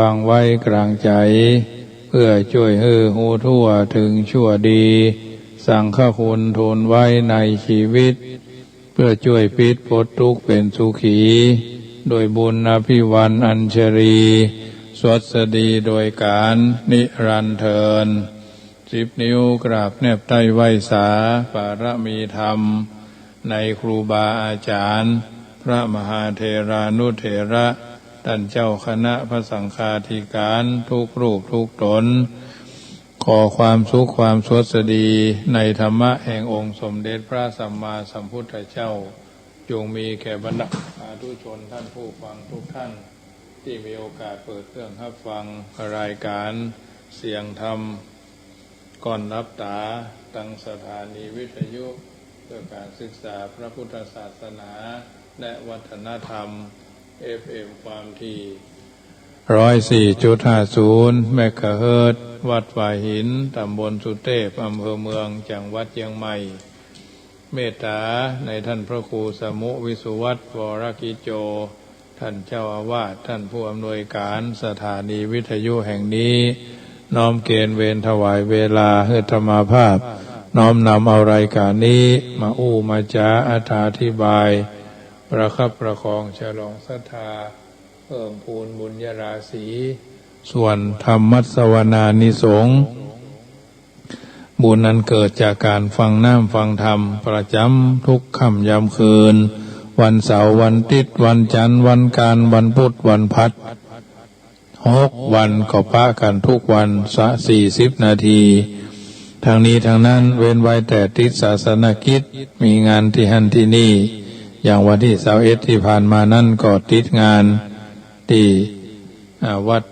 วางไว้กลางใจเพื่อช่วยให้หูทั่วถึงชั่วดีสังฆคุณทูลไว้ในชีวิตเพื่อช่วยพิษพ้นทุกข์เป็นสุขีโดยบุญอภิวันอัญชรีสวัสดีโดยการนิรันดร์เทิน10 นิ้วกราบแนบใต้ไหวสาปารมีธรรมในครูบาอาจารย์พระมหาเถรานุเถระท่านเจ้าคณะพระสังฆาธิการทุกรูปทุกตนขอความสุขความสวัสดีในธรรมะแห่งองค์สมเด็จพระสัมมาสัมพุทธเจ้าจงมีแก่บรรดาสาธุชนท่านผู้ฟังทุกท่านที่มีโอกาสเปิดเครื่องรับฟังรายการเสียงธรรมก่อนรับตาตั้งสถานีวิทยุเพื่อการศึกษาพระพุทธศาสนาและวัฒนธรรม FM ความถี่ 104.50 เมกะเฮิรตซ์วัดฝายหินตำบลสุเทพอำเภอเมืองจังหวัดเชียงใหม่เมตตาในท่านพระครูสมุวิสุวัตรวรกิจโจท่านเจ้าอาวาสท่านผู้อำนวยการสถานีวิทยุแห่งนี้น้อมเกณฑ์เวรถวายเวลาให้ธรรมภาพน้อมนำเอารายการนี้มามาจาอธิบายประคับประคองฉลองศรัทธาเพิ่มพูนบุญญาราศีส่วนธรรมัสวนานิสงส์บุญนั้นเกิดจากการฟังน้ำฟังธรรมประจำทุกค่ำยามคืนวันเสาร์วันอาทิตย์วันจันทร์วันการวันพุธวันพัด6 วันก็ปะกันทุกวัน40 นาทีทางนี้ทางนั้นเว้นไว้แต่ติดศาสนกิจมีงานที่หันที่นี่อย่างวันที่21ที่ผ่านมานั่นก็ติดงานที่วัด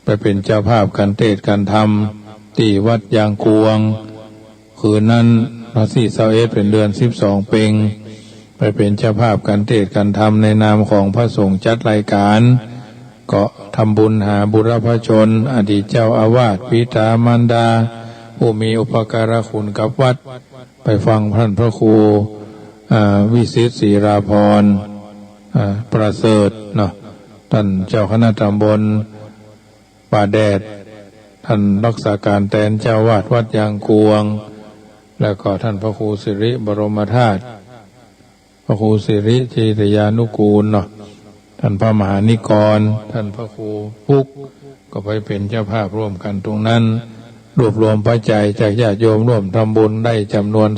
ไปเป็นเจ้าภาพการเทศน์การธรรมที่วัดยางกวงคืนนั้นวันที่21เป็นเดือน12 เพ็งไปเป็นเจ้าภาพการเทศน์การธรรมในนามของพระสงฆ์จัดรายการก็ทำบุญหาบุรพชนอดีตเจ้าอาวาสปิตามารดาผู้มีอุปการะคุณกับวัดไปฟังท่านพระครูวิสิตศรีราภรณ์ประเสริฐเนาะท่านเจ้าคณะตำบลป่าแดดท่านรักษาการแทนเจ้าวาดวัดยางกวงแล้วก็ท่านพระครูสิริบรมธาตุพระครูสิริจิตยานุกูลเนาะท่านพระมหานิกรท่านพระครูพุกก็ไปเป็นเจ้าภาพร่วมกันตรงนั้นรวบรวมปัจจัยจากญาติโยมร่วมทำบุญได้จำนวน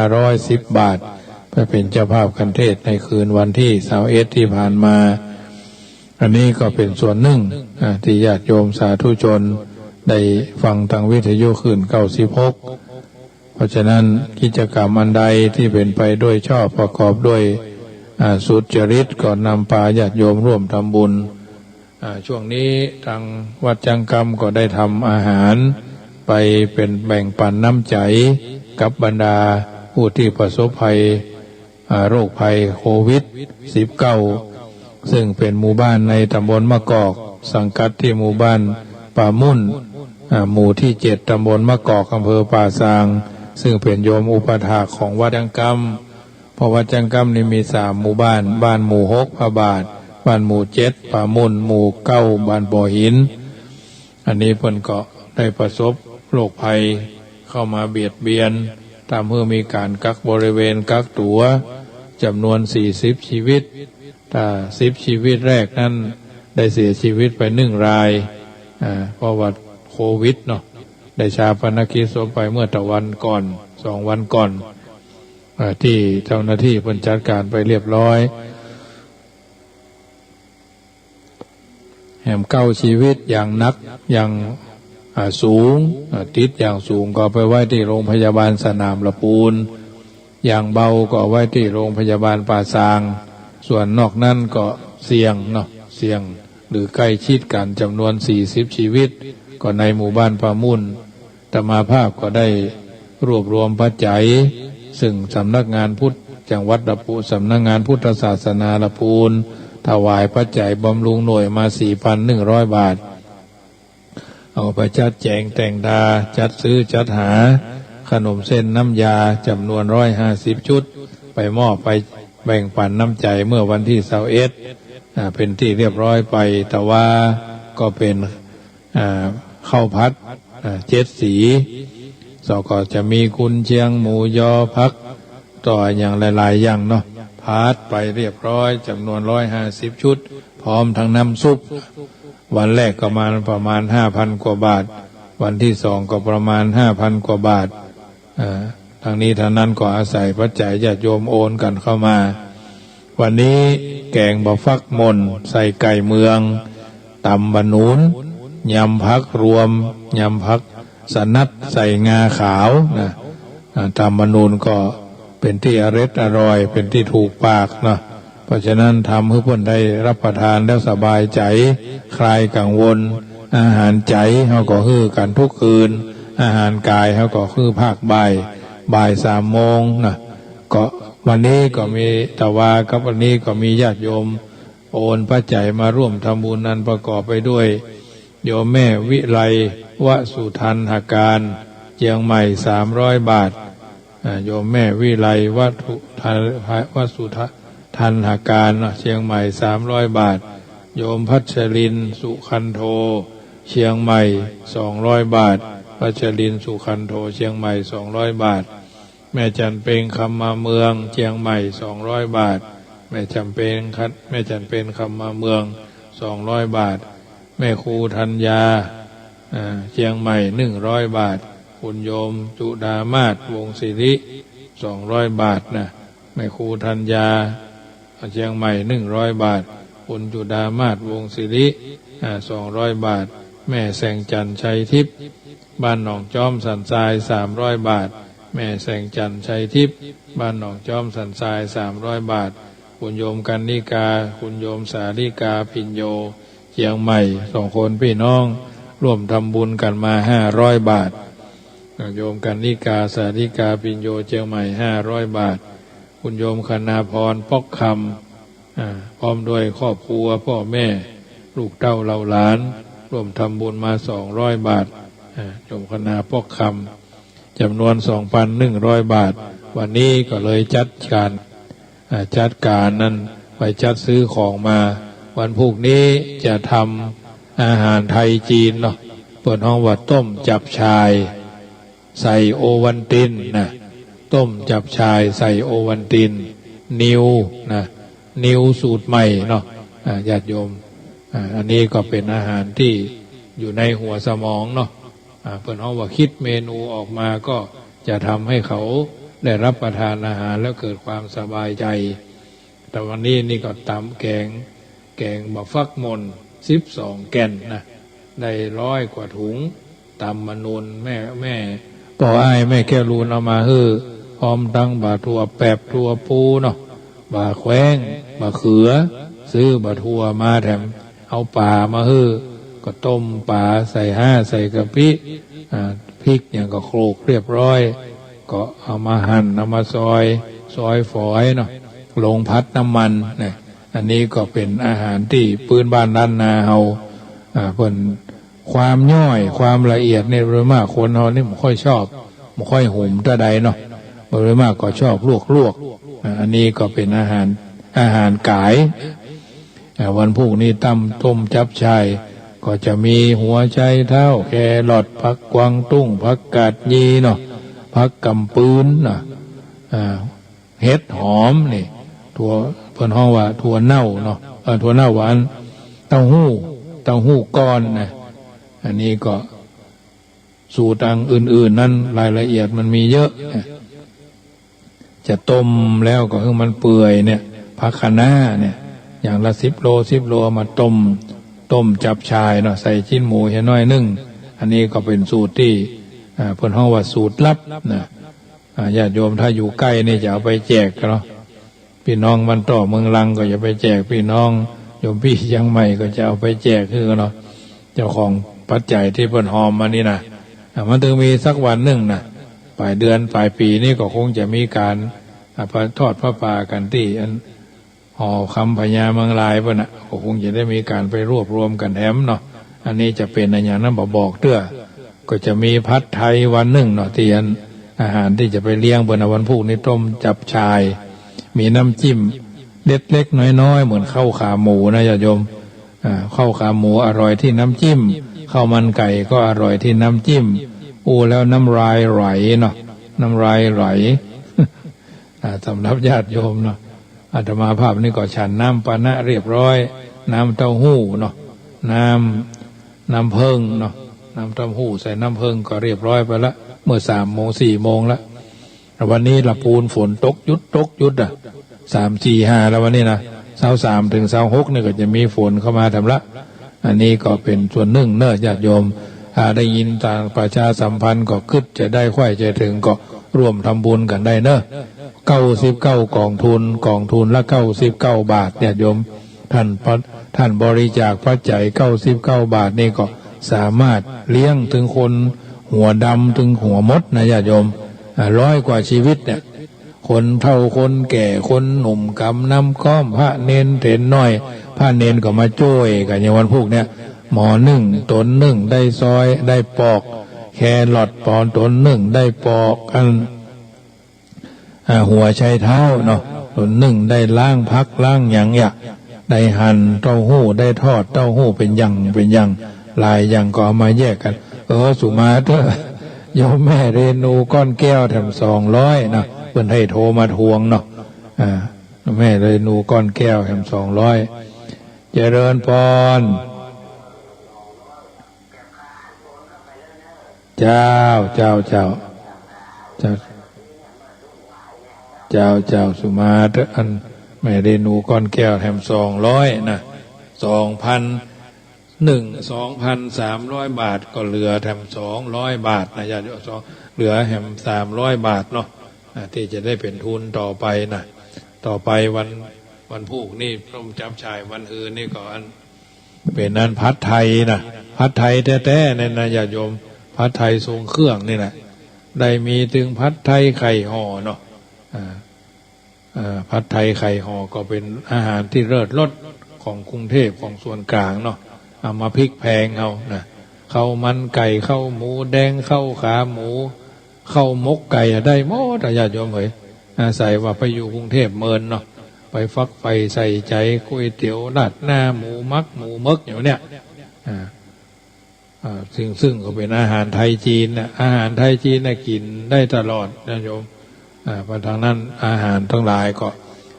2,510 บาทไปเป็นเจ้าภาพกันเทศในคืนวันที่21ที่ผ่านมาอันนี้ก็เป็นส่วนหนึ่งที่ญาติโยมสาธุชนได้ฟังทางวิทยุคืน96เพราะฉะนั้นกิจกรรมอันใดที่เป็นไปด้วยชอบประกอบด้วยสุจริตก็นำพาญาติโยมร่วมทำบุญช่วงนี้ทางวัดจังกรรมก็ได้ทำอาหารไปเป็นแบ่งปันน้ำใจกับบรรดาผู้ที่ประสบภัยโรคภัยโควิด-19 ซึ่งเป็นหมู่บ้านในตำบลมะกอกสังกัดที่หมู่บ้านป่ามุ่นหมู่ที่7ตำบลมะกอกอำเภอป่าซางซึ่งเป็นโยมอุปถากของวัดจังกรรมเพราะวัดจังกรรมนี่มี3หมู่บ้านบ้านหมู่6พระบาทบ้านหมู่7ป่ามุ่นหมู่9บ้านบ่อหินอันนี้เพิ่นก็ได้ประสบโรคภัยเข้ามาเบียดเบียนตามเพื่อมีการกักบริเวณกักตัวจำนวน40 ชีวิตถ้า10 ชีวิตแรกนั้นได้เสียชีวิตไป1 รายเพราะว่าโควิดเนาะได้ชาปนกิจศพไปเมื่อตะวันก่อน2 วันก่อนที่เจ้าหน้าที่เพิ่นจัดการไปเรียบร้อยแหม9 ชีวิตอย่างนักอย่างสูงติดอย่างสูงก็ไปไว้ที่โรงพยาบาลสนามละปูนอย่างเบาก็ไว้ที่โรงพยาบาลป่าซางส่วนนอกนั้นก็เสี่ยงเนาะเสี่ยงหรือใกล้ชิดกันจำนวน40 ชีวิตก็ในหมู่บ้านป่ามุ่นธรรมาภาพก็ได้รวบรวมปัจจัยซึ่งสำนักงานพุทธจังหวัดละปูนสำนักงานพุทธศาสนาละปูนถวายปัจจัยบำรุงหน่วยมา 4,100 บาทเอาไปจัดแจงแต่งดาจัดซื้อจัดหาขนมเส้นน้ำยาจำนวน150 ชุดไปมอบไปแบ่งปันน้ำใจเมื่อวันที่21 เป็นที่เรียบร้อยไปแต่ว่าก็เป็นข้าวพัด7 สีก็จะมีกุนเชียงหมูยอพักต่ออย่างหลายๆอย่างเนาะพัดไปเรียบร้อยจำนวน150 ชุดพร้อมทั้งน้ำซุปวันแรกก็ประมาณ 5,000 กว่าบาทวันที่2ก็ประมาณ 5,000 กว่าบาททางนี้ทางนั้นก็อาศัยปัจจัยญาติโยมโอนกันเข้ามาวันนี้แกงบะฟักมนใส่ไก่เมืองตำบะหนุนยำพักรวมยำพักสนัดใส่งาขาวนะตำบะหนุนก็เป็นที่อร่อยเป็นที่ถูกปากนะเพราะฉะนั้นทำให้เพื่อนได้รับประทานแล้วสบายใจคลายกังวลอาหารใจเขาก็ฮือกันทุกคืนอาหารกายเขาก็ฮือภาคบ่าย 3 โมงนะก็วันนี้ก็มีตะวากับวันนี้ก็มีญาติโยมโอนปัจจัยมาร่วมทำบุญนั้นประกอบไปด้วยโยมแม่วิไลวสุทันหการเชียงใหม่300 บาทโยมแม่วิไลวสุทันหการเชียงใหม่300 บาทโยมพัชรินสุขันโทเชียงใหม่200 บาทพัชรินสุขันโทเชียงใหม่200 บาทแม่จันเป็นคำมาเมืองเชียงใหม่200 บาทแม่จันเป็นคำมาเมือง200 บาทแม่ครูธัญญาเชียงใหม่100 บาทคุณโยมจุดามาศวงศิริ200 บาทนะแม่ครูธัญญาเชียงใหม่100 บาทคุณจุดามาศวงศิริ200 บาทแม่แสงจันทร์ชัยทิพย์บ้านหนองจอมสันทราย300 บาทแม่แสงจันทร์ชัยทิพย์บ้านหนองจอมสันทราย300 บาทคุณโยมกันนิกาคุณโยมสาลิกาพิญโยเชียงใหม่2 คนพี่น้องร่วมทำบุญกันมา500 บาทโยมกันนิกาสาลิกาพิญโยเชียงใหม่500 บาทคุณโยมคณาพรปอกคำพร้อมด้วยครอบครัวพ่อแม่ลูกเต้าเราหลานร่วมทำบุญมา200 บาทโยมคณาปอกคำจำนวน 2,100 บาทวันนี้ก็เลยจัดการนั้นไปจัดซื้อของมาวันพรุ่งนี้จะทำอาหารไทยจีนเนาะเปิดห้องว่าต้มจับชายใส่โอวัลตินนะต้มจับชายใส่โอวัลตินนิวสูตรใหม่เนาะญาติโยมอันนี้ก็เป็นอาหารที่อยู่ในหัวสมองเนาะเปิดห้องว่าคิดเมนูออกมาก็จะทำให้เขาได้รับประทานอาหารแล้วเกิดความสบายใจแต่วันนี้นี่ก็ตำแกงบะฟักมน12 แก่นนะได้100 กว่าถุงตำมะนุนแม่ป่ออ้ายแม่แก้วรูนเอามาพร้อมทั้งบะถั่วแปบถั่วปูเนาะบะแขวงบะเขือซื้อบะถั่วมาแถมเอาป่ามาก็ต้มป่าใส่ใส่กะปิพริกอย่างก็โขลกเรียบร้อยก็เอามาหั่นเอามาซอยฝอยเนาะลงพัดน้ำมันเนี่ยอันนี้ก็เป็นอาหารที่พื้นบ้านด้านนาเฮาเป็นความย่อยความละเอียดในโดยมากคนเฮานี่ไม่ค่อยชอบไม่ค่อยหุ่มตะใดเนาะโดยมากก็ชอบลวกอันนี้ก็เป็นอาหารกายวันพรุ่งนี้ต้มจับชายก็จะมีหัวใจเท้าแครอทผักกวางตุ้งผักกาดยีเนาะผักกำปืนเนาะเห็ดหอมนี่ถั่วเพิ่นห้องว่าถั่วเน่าเนาะถั่วเน่าหวานเต้าหู้ก้อนนะอันนี้ก็สูตรอื่นๆนั้นรายละเอียดมันมีเยอะจะต้มแล้วก็คือมันเปื่อยเนี่ยผักคะน้าเนี่ยอย่างละ10 โลมาต้มจับชายเนาะใส่ชิ้นหมูแค่น้อยนึงอันนี้ก็เป็นสูตรที่เพิ่นห้องว่าสูตรลับนะญาติโยมถ้าอยู่ใกล้นี่จะเอาไปแจกเนาะพี่น้องบ้านต่อเมืองลังก็จะไปแจกพี่น้องโยมพี่ยังใหม่ก็จะเอาไปแจกคือเนาะเจ้าของปัจจัยที่เพิ่นหอมมานี่นะมันถึงมีสักวันหนึ่งนะปลายเดือนปลายปีนี่ก็คงจะมีการทอดพระป่ากันที่ห่อคำพญาเมืองลายเพิ่นน่ะก็คงจะได้มีการไปรวบรวมกันแถมเนาะอันนี้จะเป็นอย่างนั้นบอกเตื้อก็จะมีพัดไทยวันหนึ่งเนาะที่อาหารที่จะไปเลี้ยงเพิ่นวันพรุ่งนี้ต้มจับชายมีน้ำจิ้ม เด็ดเล็กน้อยๆเหมือนข้าวขาหมูนะญาติโยมข้าวขาหมูอร่อยที่น้ำจิ้มข้าวมันไก่ก็อร่อยที่น้ำจิ้มแล้วน้ำลายไหลเนาะน้ำลายไหล สำหรับญาติโยมเนาะอาตมาภาพนี่ก็ฉันน้ำปานะเรียบร้อยน้ำเต้าหู้เนาะน้ำเพิงเนาะน้ำเต้าหู้ใส่น้ำเพิงก็เรียบร้อยไปละเมื่อ3 โมง 4 โมงละวันนี้ละปูนฝนตกยุด3 4 5แล้ววันนี้นะ23 ถึง 26นี่ก็จะมีฝนเข้ามาทำละอันนี้ก็เป็นส่วนหนึ่งเนอะญาติโยมได้ยินต่างประชาสัมพันธ์ก็คิดจะได้ค่อยจะถึงก็ร่วมทำบุญกันได้เนอะ99กองทุนละ99 บาทญาติโยมท่านบริจาคปัจจัย99 บาทนี่ก็สามารถเลี้ยงถึงคนหัวดำถึงหัวมดนะญาติโยม100 กว่าชีวิตเนี่ยคนเฒ่าคนแก่คนหนุ่มกำน้ำก้อมพระเนนเถนน้อยพระเนนก็มาช่วยกันอย่างวันพวกเนี้ยหมอ1 ตน 1ได้ซอยได้ปอกแครอทปอนตน 1ได้ปอกกันหัวไชเท้าเนาะตน 1ได้ล้างพักล้างหยังได้หั่นเต้าหู้ได้ทอดเต้าหู้เป็นอย่างลายอย่างก็เอามาแยกกันสุมาเถอะโยมแม่เรนูก้อนแก้วแถม200นะเพิ่นให้โทรมาทวงเนาะแม่เรนูก้อนแก้วแถม200เจริญพรเจ้าสุมาเถอะอันแม่เรนูก้อนแก้วแถม200นะ2,300 บาทก็เหลือแถม200 บาทนะญาติโยมเหลือแถม300 บาทเนาะที่จะได้เป็นทุนต่อไปนะต่อไปวันพุธนี่พระมจับชายวันอื่นนี่ก็อันเป็นนั้นพัดไทยนะพัดไทยแท้ๆเนี่ยนะญาติโยมพัดไทยทรงเครื่องนี่แหละได้มีถึงพัดไทยไข่ห่อเนาะพัดไทยไข่ห่อก็เป็นอาหารที่เลิศรสของกรุงเทพของส่วนกลางเนาะเอามาพริกแพงเอานะข้าวมันไก่ข้าวหมูแดงข้าวขาหมูข้าวมกไก่ได้หมดญาติโยมเอ๋ยใส่ว่าไปอยู่กรุงเทพเมินเนาะไปฟักไฟใส่ใจก๋วยเตี๋ยวราดหน้าหมูมักหมูมึกอย่างเนี้ยซึ่งก็เป็นอาหารไทยจีนนะอาหารไทยจีนนะกินได้ตลอดนะโยมเพราะทางนั้นอาหารทั้งหลายก็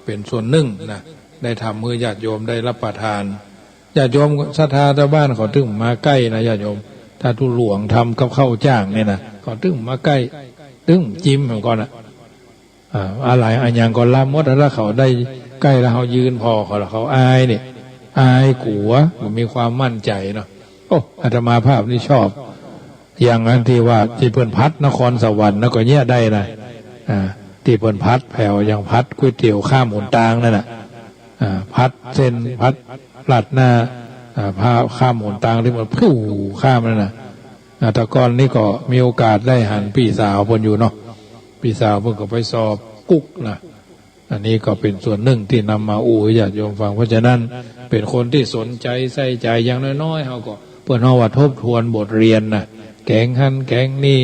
เป็นส่วนหนึ่งนะได้ทำมือญาติโยมได้รับประทานญาติโยมศรัทธาชาวบ้านเขาถึงมาใกล้นะญาติโยมถ้าทุหลวงทำกับข้าวจ้างเนี่ยนะเขาถึงมาใกล้ถึงจิ้มเหมือนกันนะอะไรอันยังก็ล้ำมดแล้วเขาได้ใกล้แล้วเขายืนพอเขาอายเนี่ยอายกัวมีความมั่นใจเนาะอาตมาภาพนี่ชอบอย่างนั้นที่ว่าที่เพิ่นพัดนครสวรรค์นะก็เนี้ยได้นะที่เพิ่นพัดแผ่วอย่างพัดก๋วยเตี๋ยวข้ามหนทางนั่นน่ะพัดเส้นพัดลัดหน้าพาข้ามหนทางที่มันพิ้วข้ามนั่นน่ะแต่ก่อนนี่ก็มีโอกาสได้หันพี่สาวเพิ่นอยู่เนาะพี่สาวเพิ่นก็ไปสอบกุ๊กนะอันนี้ก็เป็นส่วนหนึ่งที่นำมาญาติโยมฟังเพราะฉะนั้นเป็นคนที่สนใจใส่ใจอย่างน้อยๆเขาก็เพื่อนเอาว่าทบทวนบทเรียนนะแกงหั่นแกงนี่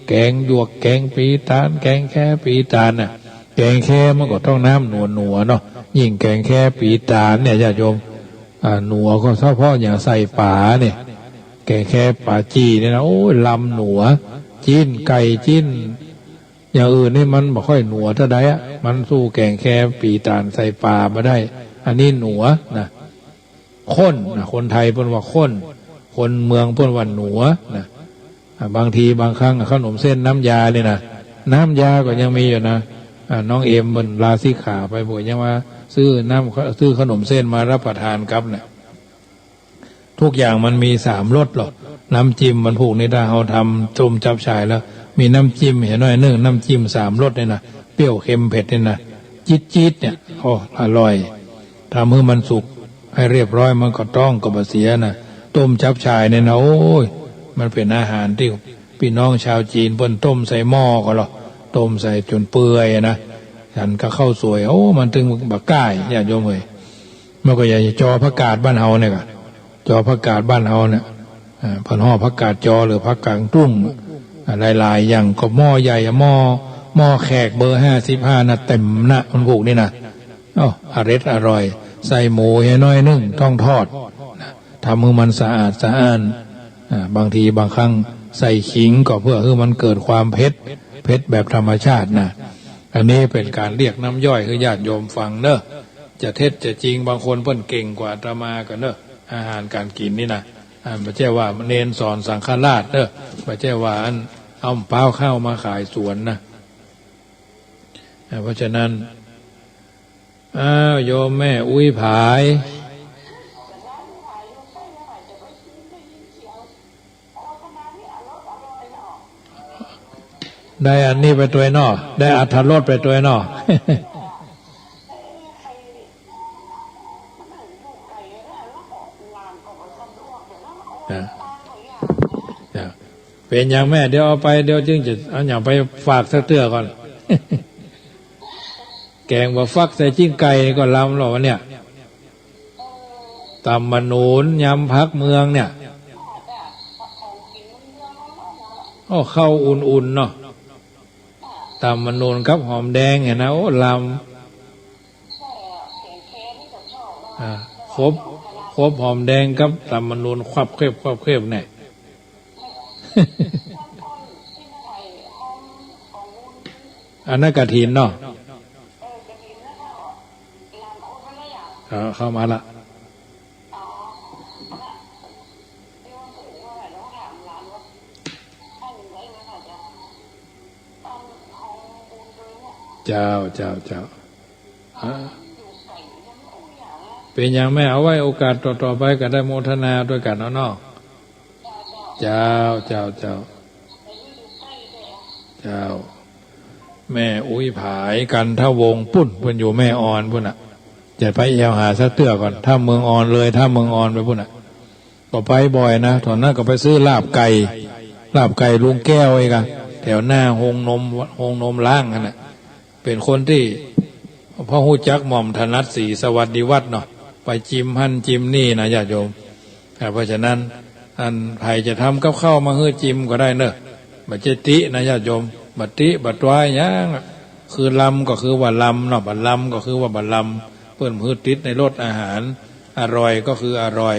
แกงหยวกแกงปีตาลแกงแค่ปีตาลน่ะแกงแค่มันก็ต้องน้ำหนัวเนาะยิ่งแกงแค่ปีตาลเนี่ยญาติโยมหนัวก็เฉพาะอย่างใส่ป่าเนี่ยแกงแค่ป่าจีเนี่ยนะลำหนัวจิ้นไก่จิ้นอย่างอื่นนี่มันไม่ค่อยหนัวเท่าใดมันสู้แกงแค่ปีตาลใส่ป่ามาได้อันนี้หนัวนะข้นนะคนไทยเพิ่นว่าข้นคนเมืองเพิ่นว่าหนัวนะบางทีบางครั้งขนมเส้นน้ำยาเนี่ยนะน้ำยาก็ยังมีอยู่นะน้องเอ็มมันลาสิขาไปบ่อยยังว่าซื้อขนมเส้นมารับประทานครับเนี่ยทุกอย่างมันมี3 รสหรอกน้ำจิ้มมันผูกนี่ถ้าเราทำต้มจับฉ่ายแล้วมีน้ำจิ้มเห็นหน่อยนึงน้ำจิ้ม3 รสเนี่ยนะเปรี้ยวเค็มเผ็ดเนี่ยนะจี๊ดเนี่ยอร่อยทำให้มันสุกให้เรียบร้อยมันก็ต้องกระเสียนะต้มจับฉ่ายเนี่ยนะมันเป็นอาหารที่พี่น้องชาวจีนเพิ่นต้มใส่หม้อก็หรอต้มใส่จนเปื่อยนะฉันก็เข้าสวยมันถึงบักก้ายญาติโยมเอ้ยมันก็อย่าจอผักกาดบ้านเฮาเนี่ยก็จอผักกาดบ้านเฮาเนี่ยเพิ่นห่อผักกาดจอหรือผักกาดตุ้งหลายๆอย่างก็หม้อใหญ่หม้อแขกเบอร์55น่ะเต็มนะมันผูกนี่นะ อร่อยใส่หมูให้น้อยนึ่งต้องทอดทำให้มันสะอาดสะอ้านบางทีบางครั้งใส่ขิงก็เพื่อให้มันเกิดความเผ็ดแบบธรรมชาตินะอันนี้เป็นการเรียกน้ำย่อยให้ญาติโยมฟังเนอะจะเท็จจะจริงบางคนเพิ่นเก่งกว่าอาตมากันเนอะอาหารการกินนี่นะไม่ใช่ว่าเนนสอนสังฆราชเนอะไม่ใช่ว่าอันเอาเปล่าข้าวมาขายสวนนะเพราะฉะนั้นโยมแม่อุ้ยผายได้อันนี้ไปตัวน้อได้อรรถรสไปตัวน้อเป็นอย่างแม่เดี๋ยวเอาไปเดี๋ยวจึงจะเอาอย่างไปฝากสักเตื้อก่อน แกงบะฟักใส่จิ้งไก่ก็ล้ำหรอวะเนี่ยตำมะนูนยำพักเมืองเนี่ยเข้าอุ่นๆเนาะตำมะนูนกับหอมแดงเนี่ยนะลำครบหอมแดงกับตำมะนูนควับเคบเนี่ยอันนั้นกะถินเนาะเข้ามาละเจ้าเป็นอย่างแม่เอาไว้โอกาสต่อไปก็ได้โมทนาด้วยกันเนาะเจ้าแม่อุ้ยผายกันทวงปุ้นเพิ่นอยู่แม่อ่อนพุ่นน่ะจะไปแอวหาสักเตื้อก่อนถ้าเมืองอ่อนเลยถ้าเมืองอ่อนไปพุ่นน่ะก็ไปบ่อยนะตอนนั้นก็ไปซื้อลาบไก่ลุงแก้วเองอะแถวหน้าโฮงนมล้างนั่นน่ะเป็นคนที่พ่อฮู้จักหม่อมธนัดศรีสวัสดิวัฒน์เนาะไปจิ้มหั่นจิ้มนี่นะญาติโยมเพราะฉะนั้นอันไผจะทำกับข้าวมาให้จิ้มก็ได้เนอะบัจตินะญาติโยมบัติบัตวายยังคือลำก็คือว่าลำเนาะบัดลำก็คือว่าบัดลำเพิ่นพืชติดในรสอาหารอร่อยก็คืออร่อย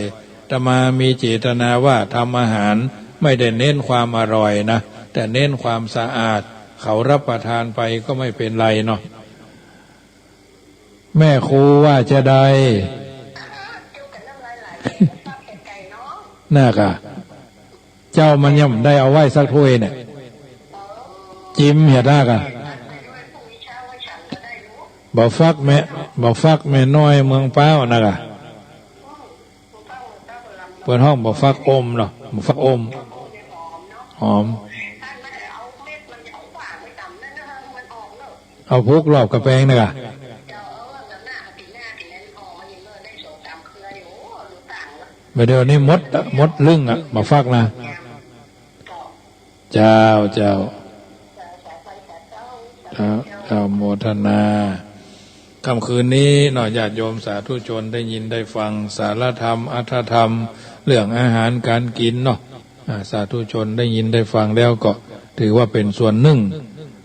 แต่มามีเจตนาว่าทำอาหารไม่ได้เน้นความอร่อยนะแต่เน้นความสะอาดเขารับประทานไปก็ไม่เป็นไรเนาะแม่ครูว่าจะได้น่ากะเจ้ามันย่ำได้เอาไว้สักถ้วยเนี่ยจิ้มเห็ดได้กะบ่ฟักแม่น้อยเมืองเป้าน่ากะเปิดห้องบ่ฟักอมเนาะบ่ฟักอมหอมเอาพุกรอบกระแปงน่ากะเดี๋ยวนี้มดลึ่งบ่ฟักนะเจ้าโมทนาค่ำคืนนี้หน่อยญาติโยมสาธุชนได้ยินได้ฟังสารธรรมอรรถธรรมเรื่องอาหารการกินเนาะสาธุชนได้ยินได้ฟังแล้วก็ถือว่าเป็นส่วนหนึ่ง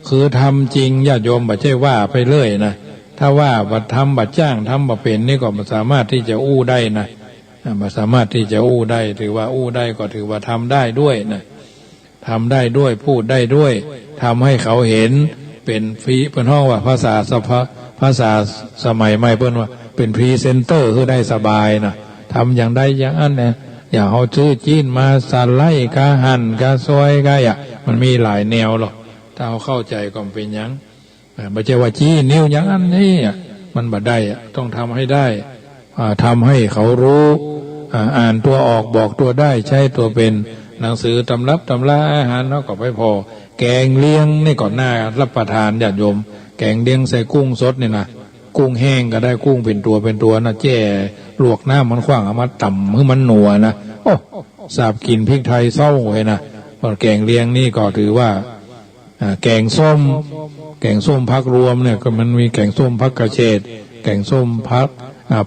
คือทำจริงญาติโยมบ่ใช่ว่าไปเรื่อยนะถ้าว่าบัดทำบัดจ้างทำบัดเป็นนี่ก็ไม่สามารถที่จะอู้ได้นะไม่สามารถที่จะอู้ได้ถือว่าอู้ได้ก็ถือว่าทำได้ด้วยนะทำได้ด้วยพูดได้ด้วยทำให้เขาเห็นเป็นเป็นห้องว่าภาษาสมัยใหม่เปิ้นว่าเป็นพรีเซนเตอร์คือได้สบายนะทำอย่างใดอย่างนั้นเนี่ยอย่าเอาชื่อจีนมาสไลด์กาหั่นกาซอยกามันมีหลายแนวหรอกถ้าเราเข้าใจก็เป็นอย่างไม่ใช่ว่าจีนนิ้วอย่างนั้นนี่มันบ่ได้ต้องทำให้ได้ทำให้เขารู้อ่านตัวออกบอกตัวได้ใช้ตัวเป็นหนังสือตำรับตำราอาหารเนาะก็ไม่พอแกงเลี้ยงนี่ก่อนหน้ารับประทานญาติโยมแกงเลี้ยงใส่กุ้งสดนี่นะกุ้งแห้งก็ได้กุ้งเป็นตัวนะแจ่ลวกน้ำมันขว้างเอามาต่ำให้มันหนัวนะโอ้สาบกินพริกไทยเศร้าเลยนะพอแกงเลี้ยงนี่ก็ถือว่าแกงส้มพักรวมเนี่ยก็มันมีแกงส้มพักกระเฉดแกงส้มพัก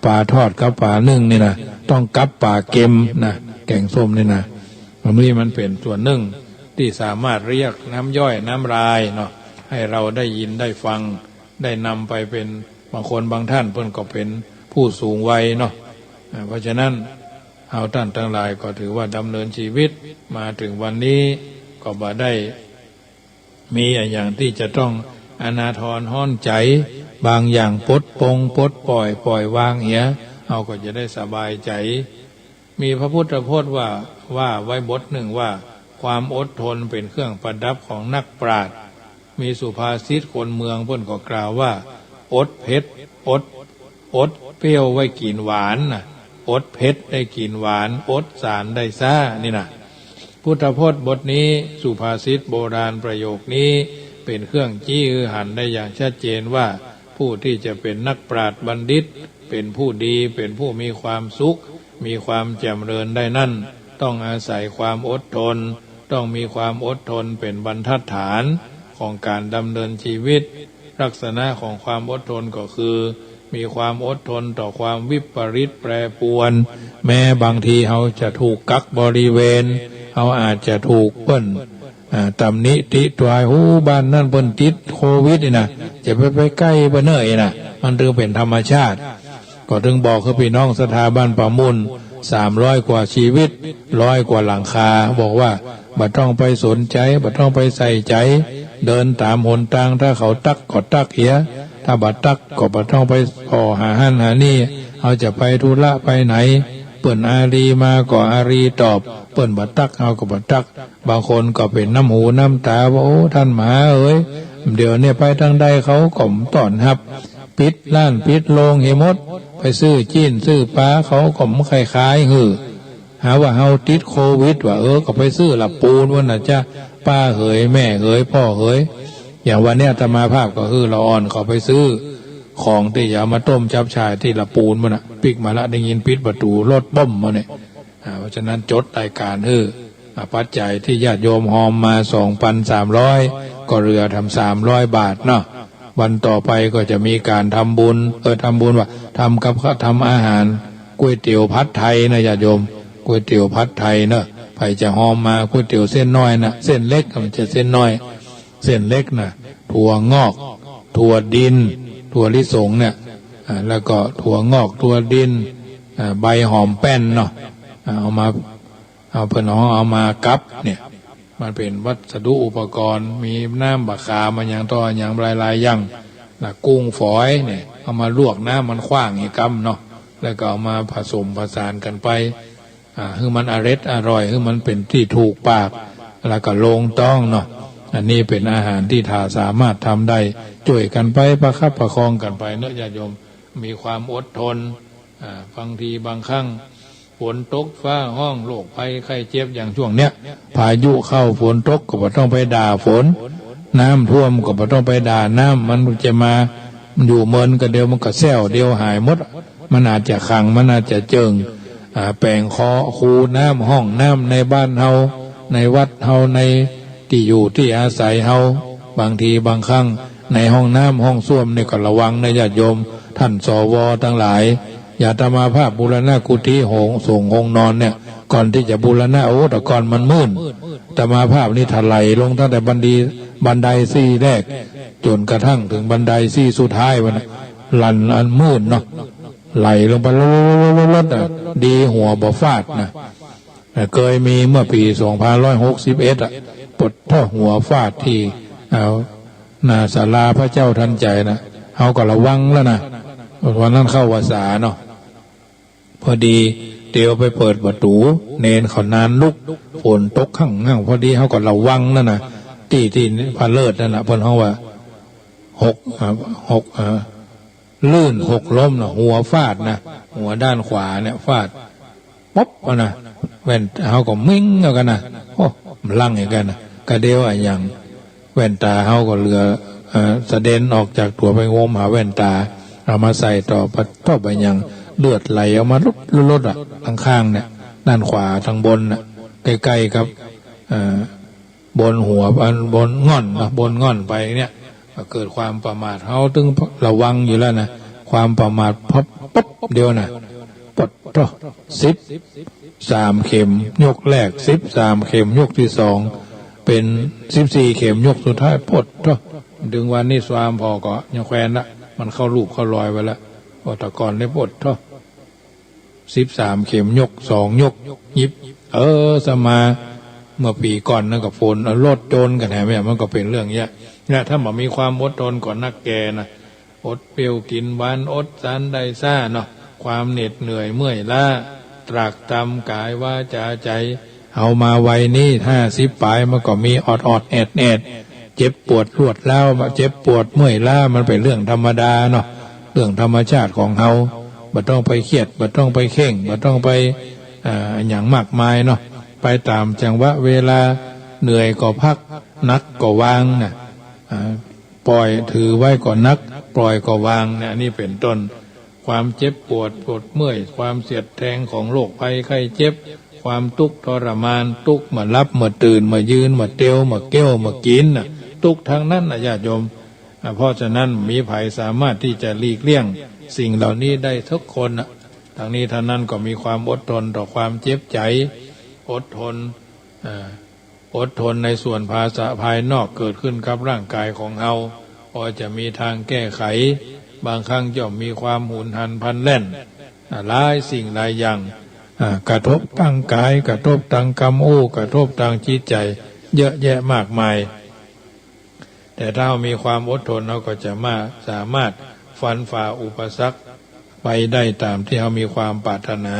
ปลาทอดกับปลานึ่งนี่นะต้องกับปลาเค็มนะแกงส้มนี่นะมันเป็นส่วนหนึ่งที่สามารถเรียกน้ำย่อยน้ำลายเนาะให้เราได้ยินได้ฟังได้นำไปเป็น บางคนบางท่านเพิ่นก็เป็นผู้สูงวัยเนาะเพราะฉะนั้นเอาท่านทั้งหลายก็ถือว่าดำเนินชีวิตมาถึงวันนี้ก็บ่ได้มีอย่างที่จะต้องอนาทรห้อนใจบางอย่างปลดปล่อยวางเหียเอาก็จะได้สบายใจมีพระพุทธพจน์ว่าไว้บทหนึ่งว่าความอดทนเป็นเครื่องประดับของนักปราชญ์มีสุภาษิตคนเมืองเพิ่นก็กล่าวว่าอดเผ็ดอดเปรี้ยวไว้กินหวานน่ะอดเผ็ดได้กินหวานอดสารได้ซ่านี่นะพุทธพจน์บทนี้สุภาษิตโบราณประโยคนี้เป็นเครื่องจี้หันได้อย่างชัดเจนว่าผู้ที่จะเป็นนักปราชญ์บัณฑิตเป็นผู้ดีเป็นผู้มีความสุขมีความแจ่มเริญได้นั่นต้องอาศัยความอดทนต้องมีความอดทนเป็นบรรทัดฐานของการดำเนินชีวิตลักษณะของความอดทนก็คือมีความอดทนต่อความวิปริตแปรปรวนแม้บางทีเขาจะถูกกักบริเวณเขาอาจจะถูกเปิ้นตำหนิติตวายหูบ้านนั่นเปิ้นติดโควิดนี่นะจะไปใกล้ไปเนยนะมันถึงเป็นธรรมชาติก็ถึงบอกคือพี่น้องสถาบันประมุน300 กว่าชีวิต100 กว่าหลังคาบอกว่าบ่ต้องไปสนใจบ่ต้องไปใส่ใจเดินตามหนทางถ้าเขาตักก็ตักเหียถ้าบ่ตักก็บ่ต้องไปขอหาหันหานี่เอาจะไปธุระไปไหนเปิ้นอารีมาก็อารีตอบเปิ้นบ่ตักเอาก็บ่ตักบางคนก็เป็นน้ำหูน้ำตาว่าโอ้ท่านมหาเอ้ยเดี๋ยวเนี่ยไปทางใดเขาก็ต้อนรับปิดร้านปิดโรงเฮหมดไปซื้อจีนซื้อปลาเขาก็ไม่คล้ายหือหาว่าเฮาติดโควิดว่าก็ไปซื้อละปูนว่าน่ะจ้ะป้าเหยแม่เหยพ่อเหยอย่างวันนี้อาตมาภาพก็คือเราอ่อนเขาไปซื้อของที่จะมาต้มจับชายที่ละปูนมันน่ะปิกมาละได้ยินปิดประตูรถbomมาเนี่ยเพราะฉะนั้นจดรายการปัจจัยที่ญาติโยมหอมมา 2,300 ก็เรือทำ300 บาทเนาะวันต่อไปก็จะมีการทำบุญทำบุญว่าทำกับทำอาหารก๋วยเตี๋ยวผัดไทยนะญาติโยมก๋วยเตี๋ยวผัดไทยเนาะใครจะหอมมาก๋วยเตี๋ยวเส้นน้อยนะเส้นเล็กมันจะเส้นน้อยเส้นเล็กนะถั่วงอกถั่วดินถั่วลิสงเนี่ยแล้วก็ถั่วงอกถั่วดินใบหอมแป้นเนาะเอาเพิ่นเอามากับเนี่ยมันเป็นวัสดุอุปกรณ์มีน้ำบักขามมันอย่างต่ออย่างหลายๆอย่างกุ้งฝอยเนี่ยเอามาลวกน้ำมันขว้างอีกกำเนาะแล้วก็เอามาผสมผสานกันไปคือมันอร่อยคือมันเป็นที่ถูกปากแล้วก็ลงต้องเนาะอันนี้เป็นอาหารที่ถ้าสามารถทำได้ช่วยกันไปประคับประคองกันไปเนาะญาติโยมมีความอดทนบางทีบางครั้งฝนตกฟ้าห้องโรคภัยไข้เจ็บอย่างช่วงเนี้ยพายุเข้าฝนตกก็บ่ต้องไปด่าฝนน้ำท่วมก็บ่ต้องไปด่าน้ำมันจะมาอยู่เมินก็เดียวมันก็แซวเดียวหายหมดมันอาจจะขังมันอาจจะเจิงแปลงคอคูน้ำห้องน้ำในบ้านเฮาในวัดเฮาในที่อยู่ที่อาศัยเฮาบางทีบางครั้งในห้องน้ำห้องส้วมนี่ก็ระวังนะญาติโยมท่านสวทั้งหลายอย่าตมาภาพบูรณะกุฏิหงส่งหงนอนเนี่ยก่อนที่จะบูรณะแต่ก่อนมันมืดตมาภาพนี่ถลายลงตั้งแต่บันไดซี่แรกจนกระทั่งถึงบันไดซี่สุดท้ายมันลันอันมืดเนาะไหลลงไปลดดีหัวบ่ฟาดนะเคยมีเมื่อปี2561ปดท่อหัวฟาดที่หน้าศาลาพระเจ้าทันใจนะเอาก็ระวังแล้วนะวันนั้นเข้าวาสาเนาะพอดีเดี๋ยวไปเปิดประตูเนนเขานานลุกฝนตกข้างพอดีเขาก็ระวังแล้วนะที่พาเลิศนั่นแหละเพิ่นเขาว่าหกลื่นหกล้มนะหัวฟาดนะหัวด้านขวาเนี่ยฟาดป๊อบนะแว่นเขาก็มิ้งแล้วกันนะโอ้มันลั่งอย่างกันนะกระเดียวอย่างแว่นตาเขาก็เรือสะเด็นออกจากตัวไปงมหาแว่นตาเอามาใส่ต่อไปอย่างเลือดไหลออกมาลดข้างๆเนี่ยด้านขวาทางบนน่ะใกล้ๆกับบนหัวบนง่อนนะบนง่อนไปเนี่ยเกิดความประมาทเขาตึงระวังอยู่แล้วนะความประมาทป๊บเดียวนะปดต่อ13 เข็มยกแรก13 เข็มยกที่2เป็น14 เข็มยกสุดท้ายปดต่อดึงวันนี้สวามพอก็ยังแควนละ มันเข้ารูปเข้ารอยไว้แล้วว่าตะกอนได้ปดเท่า13 เข็มยก2 ยกยิบสมาเมื่อปีก่อนนั่นกับฝนรถโจรกันแหมมันก็เป็นเรื่องเนี้ยเนี่ยถ้ามันมีความอดทนก่อนนักแกนะอดเปรี้ยวกินหวานอดสารไดซ่าเนาะความเหน็ดเหนื่อยเมื่อยล้าตรากตรำกายวาจาใจเอามาไว้นี่50 ปลายมันก็มีอดแอดเจ็บปวดรวดเล่าเจ็บปวดเมื่อยล้ามันเป็นเรื่องธรรมดาเนาะเรื่องธรรมชาติของเฮาบ่ต้องไปเครียดบ่ต้องไปเข่งบ่ต้องไปอย่างมากมายเนาะไปตามจังหวะเวลาเหนื่อยก็พักนักก็วางนะปล่อยถือไว้ก็นักปล่อยก็วางเนี่ยนี่เป็นต้นความเจ็บปวดเมื่อยความเสียดแทงของโรคภัยไข้เจ็บความทุกข์ทรมานทุกข์มารับมาตื่นมายืนมาเตียวมาเกี้ยวมากินน่ะทุกข์ทางนั้นนะญาติโยมเพราะฉะนั้นมีภัยสามารถที่จะหลีกเลี่ยงสิ่งเหล่านี้ได้ทุกคนนะทางนี้ท่านั้นก็มีความอดทนต่อความเจ็บใจอดทนในส่วนภายนอกเกิดขึ้นกับร่างกายของเฮาพอจะมีทางแก้ไขบางครั้งย่อมมีความหุนหันพลันแล่นหลายสิ่งหลายอย่างกระทบทางกายกระทบทางกรรมกระทบทางจิตใจเยอะแยะมากมายแต่ถ้าเรามีความอดทนเราก็จะสามารถฟันฝ่าอุปสรรคไปได้ตามที่เรามีความปรารถนา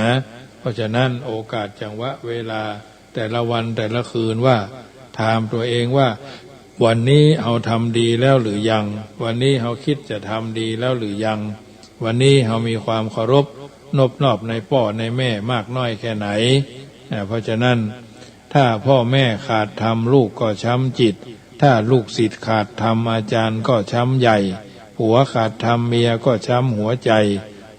เพราะฉะนั้นโอกาสจังหวะเวลาแต่ละวันแต่ละคืนว่าถามตัวเองว่าวันนี้เราทำดีแล้วหรือยังวันนี้เราคิดจะทำดีแล้วหรือยังวันนี้เรามีความเคารพนบนอบในพ่อในแม่มากน้อยแค่ไหนเพราะฉะนั้นถ้าพ่อแม่ขาดธรรมลูกก็ช้ำจิตถ้าลูกศิษย์ขาดธรรมอาจารย์ก็ช้ำใหญ่ผัวขาดธรรมเมียก็ช้ำหัวใจ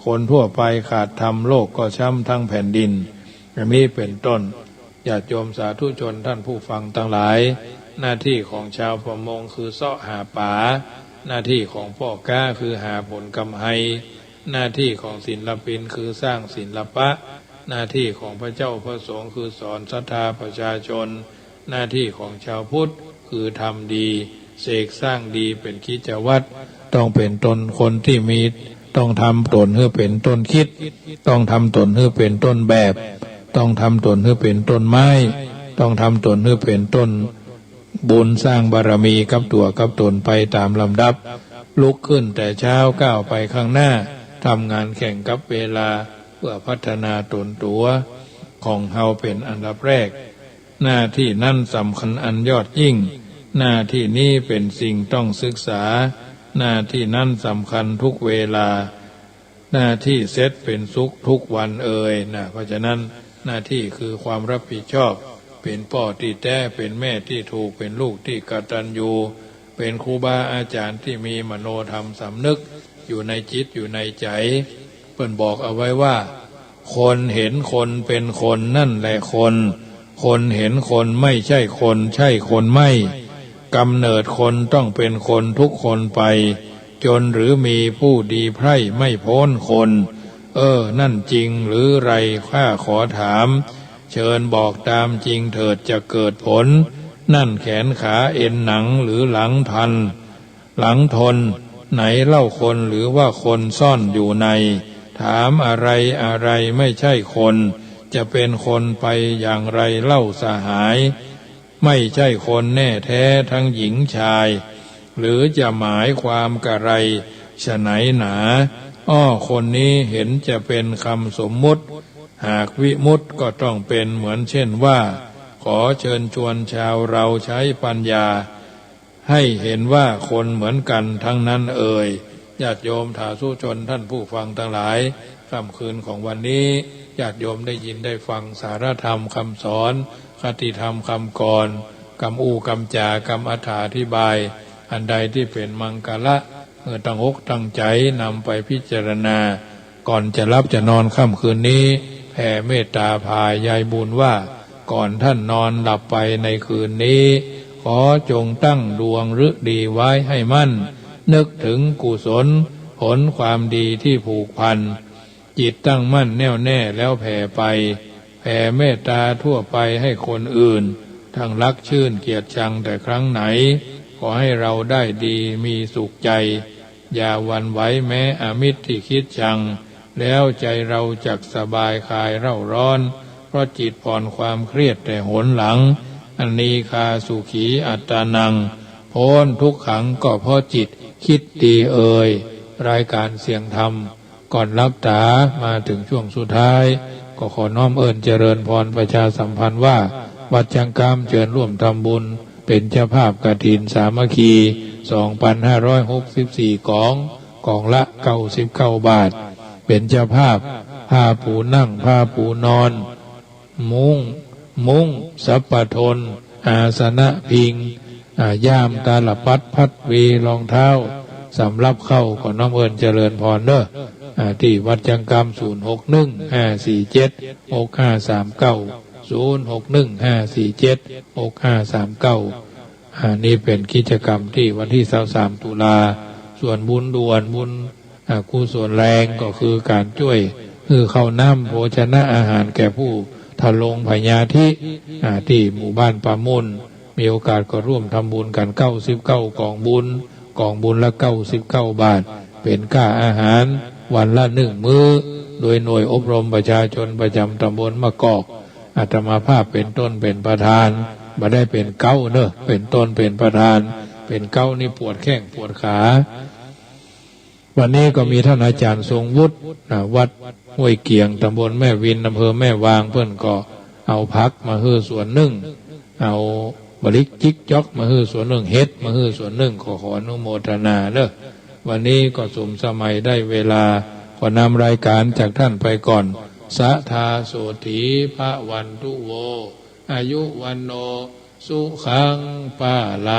คนทั่วไปขาดธรรมโลกก็ช้ำทั้งแผ่นดินอย่างนี้เป็นต้นญาติโยมสาธุชนท่านผู้ฟังทั้งหลายหน้าที่ของชาวประมงคือเสาะหาปลาหน้าที่ของพ่อค้าคือหาผลกำไรหน้าที่ของศิลปินคือสร้างศิลปะหน้าที่ของพระเจ้าพระสงฆ์คือสอนศรัทธาประชาชนหน้าที่ของชาวพุทธคือทำดีเสกสร้างดีเป็นกิจวัตรต้องเป็นตนคนที่มีต้องทำตนให้เป็นต้นคิดต้องทำตนให้เป็นต้นแบบต้องทำตนให้เป็นต้นไม้ต้องทำตนให้เป็นต้นบุญสร้างบารมีกับตัวกับตนไปตามลำดับลุกขึ้นแต่เช้าก้าวไปข้างหน้าทำงานแข่งกับเวลาเพื่อพัฒนาตนตัวของเฮาเป็นอันดับแรกหน้าที่นั่นสำคัญอันยอดยิ่งหน้าที่นี้เป็นสิ่งต้องศึกษาหน้าที่นั่นสำคัญทุกเวลาหน้าที่เซตเป็นสุขทุกวันนะเพราะฉะนั้นหน้าที่คือความรับผิดชอบเป็นพ่อที่แท้เป็นแม่ที่ถูกเป็นลูกที่กตัญญูเป็นครูบาอาจารย์ที่มีมโนธรรมสำนึกอยู่ในจิตอยู่ในใจเพิ่นบอกเอาไว้ว่าคนเห็นคนเป็นคนนั่นแหละคนเห็นคนไม่ใช่คนใช่คนไม่กำเนิดคนต้องเป็นคนทุกคนไปจนหรือมีผู้ดีไพร่ไม่พ้นคนนั่นจริงหรือไรข้าขอถามเชิญบอกตามจริงเถิดจะเกิดผลนั่นแขนขาเอ็นหนังหรือหลังพันหลังทนไหนเล่าคนหรือว่าคนซ่อนอยู่ในถามอะไรไม่ใช่คนจะเป็นคนไปอย่างไรเล่าสหายไม่ใช่คนแน่แท้ทั้งหญิงชายหรือจะหมายความกะไรฉะไหนหนาคนนี้เห็นจะเป็นคำสมมุติหากวิมุตติก็ต้องเป็นเหมือนเช่นว่าขอเชิญชวนชาวเราใช้ปัญญาให้เห็นว่าคนเหมือนกันทั้งนั้นญาติโยมสาธุชนท่านผู้ฟังทั้งหลายค่ำคืนของวันนี้ญาติโยมได้ยินได้ฟังสารธรรมคำสอนคติธรรมคำกรคำคำจากำอธิบายอันใดที่เป็นมังกละตั้งอกตั้งใจนำไปพิจารณาก่อนจะรับจะนอนค่ำคืนนี้แผ่เมตตาพายายบุญว่าก่อนท่านนอนหลับไปในคืนนี้ขอจงตั้งดวงฤดีไว้ให้มั่นนึกถึงกุศลผลความดีที่ผูกพันจิตตั้งมั่นแน่วแน่แล้วแผ่ไปแผ่เมตตาทั่วไปให้คนอื่นทั้งรักชื่นเกียรติชังแต่ครั้งไหนขอให้เราได้ดีมีสุขใจ อย่าหวั่นไหวแม้อมิตรที่คิดชังแล้วใจเราจักสบายคลายเร่าร้อนเพราะจิตผ่อนความเครียดแต่หนหลังอันนี้คาสุขีอัตตานังพ้นทุกขังก็เพราะจิตคิดดีรายการเสียงธรรมก่อนรับตามาถึงช่วงสุดท้ายก็ขอน้อมเอิญเจริญพรประชาสัมพันธ์ว่าวัดจังกามเชิญร่วมทำบุญเป็นเจ้าภาพกฐินสามัคคี 2,564 กองละ99 บาทเป็นเจ้าภาพผ้าปูนั่งผ้าปูนอนมุ้งสัปปทนอาสนะพิงย่ามตาลปัดพัดวีรองเท้าสำหรับเข้าก็น้อมเอิญเจริญพรเด้อที่วัดจังกาม061-547-6539 นี่เป็นกิจกรรมที่วันที่23 ตุลาส่วนบุญด่วนบุญกุศลแรงก็คือการช่วยเข้าน้ำโภชนะอาหารแก่ผู้ทะลงพญาธิที่หมู่บ้านปามุนมีโอกาสก็ร่วมทำบุญกัน99 กองบุญละ99 บาทเป็นค่าอาหารวันละ1 มื้อโดยหน่วยอบรมประชาชนประจำตำบลมะกอกอาตมาภาพเป็นต้นเป็นประธานมาได้เป็นเก้าเนอะเป็นต้นเป็นประธานเป็นเก้านี่ปวดแข้งปวดขาวันนี้ก็มีท่านอาจารย์ทรงวุฒิวัดห้วยเกียงตำบลแม่วินอำเภอแม่วางเพื่อนก็เอาพักมาฮื้อส่วนหนึ่งเอาบริกจิกจอกมาฮื้อส่วนหนึ่งเฮ็ดมาฮื้อส่วนหนึ่งขออนุโมทนาเนอะวันนี้ก็สมสมัยได้เวลาขอนำรายการจากท่านไปก่อนสะทาโสถีพระวันตุโวอายุวันโนสุขังปาลา